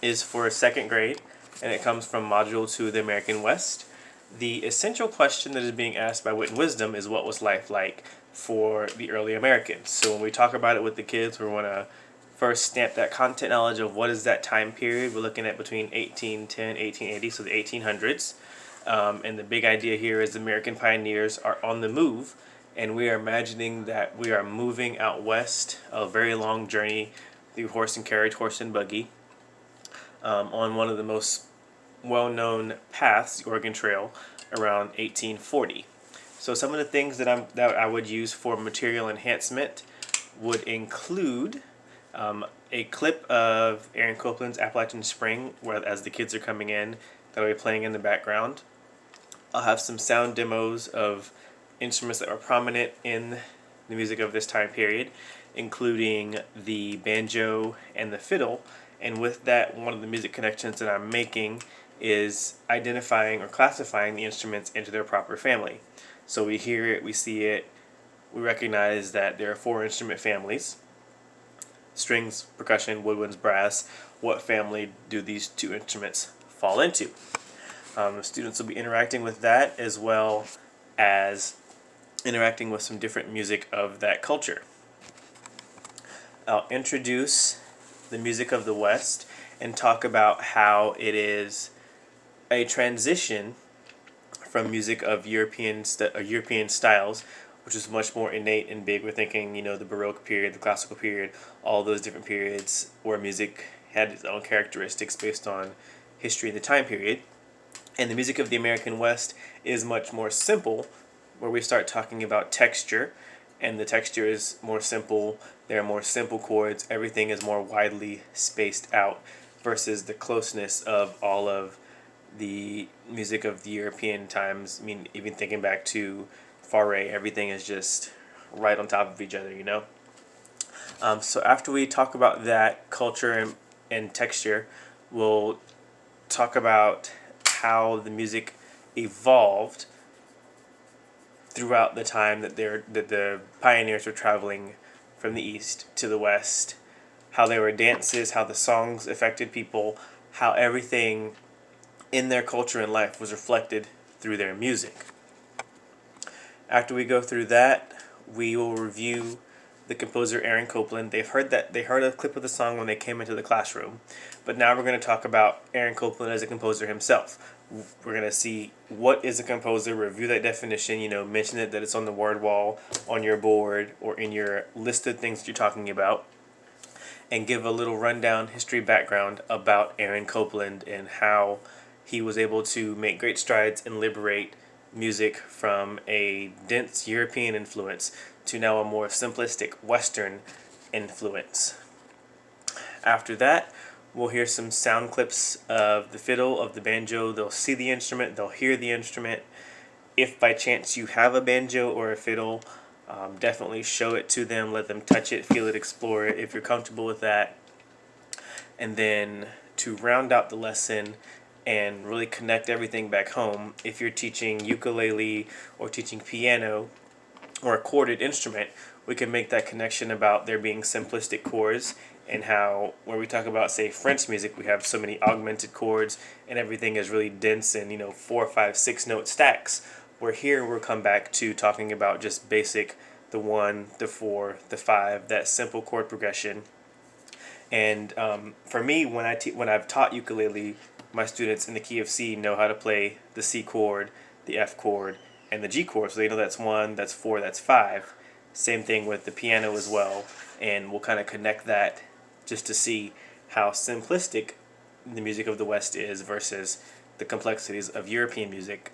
is for second grade, and it comes from Module 2 of the American West. The essential question that is being asked by Wit and Wisdom is, what was life like for the early Americans? So when we talk about it with the kids, we want to first stamp that content knowledge of what is that time period. We're looking at between 1810, 1880, so the 1800s. And the big idea here is American pioneers are on the move, and we are imagining that we are moving out west, a very long journey through horse and carriage, horse and buggy, on one of the most well-known paths, the Oregon Trail, around 1840. So some of the things that I would use for material enhancement would include a clip of Aaron Copland's Appalachian Spring, where as the kids are coming in, that'll be playing in the background. I'll have some sound demos of instruments that were prominent in the music of this time period, including the banjo and the fiddle. And with that, one of the music connections that I'm making is identifying or classifying the instruments into their proper family. So we hear it, we see it, we recognize that there are 4 instrument families: strings, percussion, woodwinds, brass. What family do these 2 instruments fall into? The students will be interacting with that, as well as interacting with some different music of that culture. I'll introduce the music of the West and talk about how it is a transition from music of European styles, which is much more innate and big. We're thinking, the Baroque period, the Classical period, all those different periods where music had its own characteristics based on history in the time period. And the music of the American West is much more simple, where we start talking about texture, and the texture is more simple. There are more simple chords. Everything is more widely spaced out versus the closeness of all of the music of the European times. I mean, even thinking back to Fauré, everything is just right on top of each other, So after we talk about that culture and texture, we'll talk about how the music evolved throughout the time that the pioneers were traveling from the east to the west, how there were dances, how the songs affected people, how everything in their culture and life was reflected through their music. After we go through that, we will review the composer Aaron Copland. They heard a clip of the song when they came into the classroom, but now we're going to talk about Aaron Copland as a composer himself. We're going to see what is a composer, review that definition, mention it, that it's on the word wall, on your board, or in your list of things that you're talking about, and give a little rundown history background about Aaron Copland and how he was able to make great strides and liberate music from a dense European influence to now a more simplistic Western influence. After that, we'll hear some sound clips of the fiddle, of the banjo. They'll see the instrument, they'll hear the instrument. If by chance you have a banjo or a fiddle, definitely show it to them, let them touch it, feel it, explore it if you're comfortable with that. And then to round out the lesson and really connect everything back home, if you're teaching ukulele or teaching piano or a chorded instrument, we can make that connection about there being simplistic chords, and how where we talk about, say, French music, we have so many augmented chords and everything is really dense and 4, 5, 6 note stacks. Where here we'll come back to talking about just basic, the 1, the 4, the 5, that simple chord progression. And for me, when I've taught ukulele, my students in the key of C know how to play the C chord, the F chord, and the G chord. So they know that's 1, that's 4, that's 5. Same thing with the piano as well. And we'll kind of connect that just to see how simplistic the music of the West is versus the complexities of European music.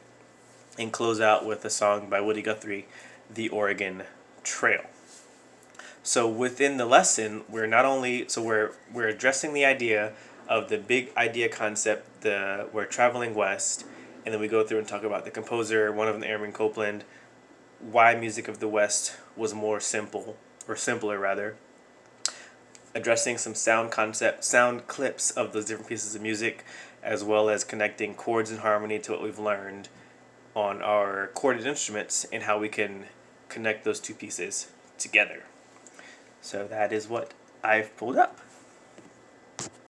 And close out with a song by Woody Guthrie, The Oregon Trail. So within the lesson, we're addressing the idea of the big idea concept, we're traveling west, and then we go through and talk about the composer, one of them, Aaron Copland, why music of the West was more simple, or simpler rather, addressing some sound clips of those different pieces of music, as well as connecting chords and harmony to what we've learned on our chorded instruments and how we can connect those 2 pieces together. So that is what I've pulled up.